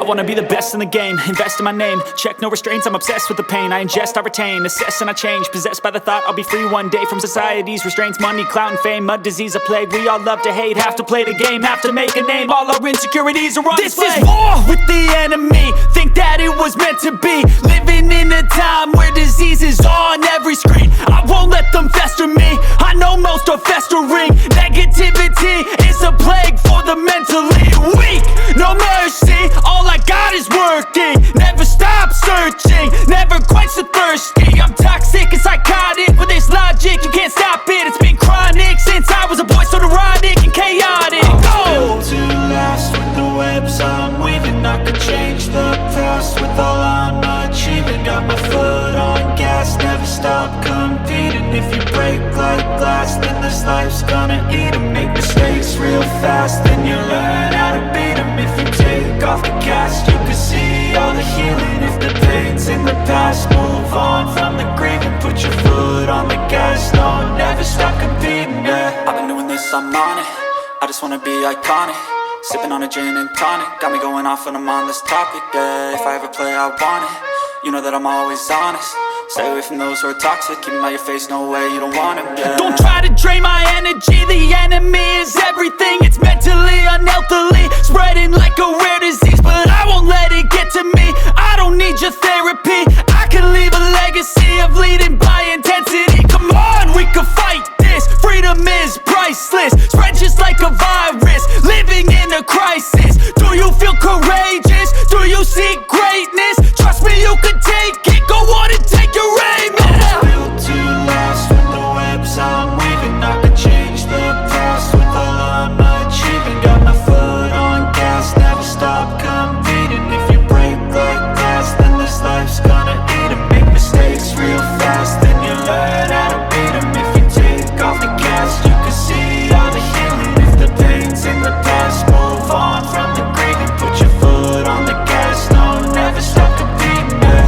I wanna be the best in the game, invest in my name. Check no restraints, I'm obsessed with the pain. I ingest, I retain, assess and I change. Possessed by the thought I'll be free one day from society's restraints. Money, clout and fame, mud, disease, a plague. We all love to hate, have to play the game, have to make a name. All our insecurities are on display. This is war with the enemy, think that it was meant to be. Living in a time where disease is on every screen. I won't let them fester me, I know most are festering. Negativity is a plague for the mentally weak. No mercy, all I got is working. Never stop searching, never quite so thirsty. I'm toxic and psychotic, with this logic, you can't stop it. It's been chronic since I was a boy, so neurotic and chaotic. Built to last with the webs I'm weaving. I could change the past with all I'm achieving. Got my foot on gas, never stop competing. If you break like glass, then this life's gonna eat 'em. Make mistakes real fast, then you learn how to beat 'em. If you take off the cast, you can see all the healing. If the pain's in the past, move on from the grave and put your foot on the gas. No, never stop competing, yeah. I've been doing this, I'm on it. I just wanna be iconic. Sipping on a gin and tonic, got me going off when I'm on this topic, yeah. If I ever play, I want it. You know that I'm always honest. Stay away from those who are toxic. Keep 'em out your face, no way, you don't want 'em, yeah. Don't try to drain my energy. The enemy is everything. It's mentally, unhealthily, spreading like a rare disease. But I won't let it get to me. I don't need your therapy. I can leave a legacy of leading by intensity. Come on, we can fight this. Freedom is priceless, spread just like a virus. Living in a crisis. Do you feel courageous? Do you seek greatness? Trust me, you can take it. Go on and take your aim. I was built to last with the webs I'm weaving. I could change the past with all I'm achieving. Got my foot on gas, never stop competing. If you break like glass, then this life's gonna eat 'em. Make mistakes real fast, then you learn how to beat 'em. If you take off the gas, you can see all the healing. If the pain's in the past, move on from the grave and put your foot on the gas. No, never stop competing, yeah.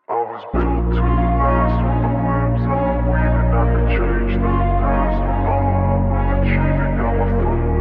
I was built to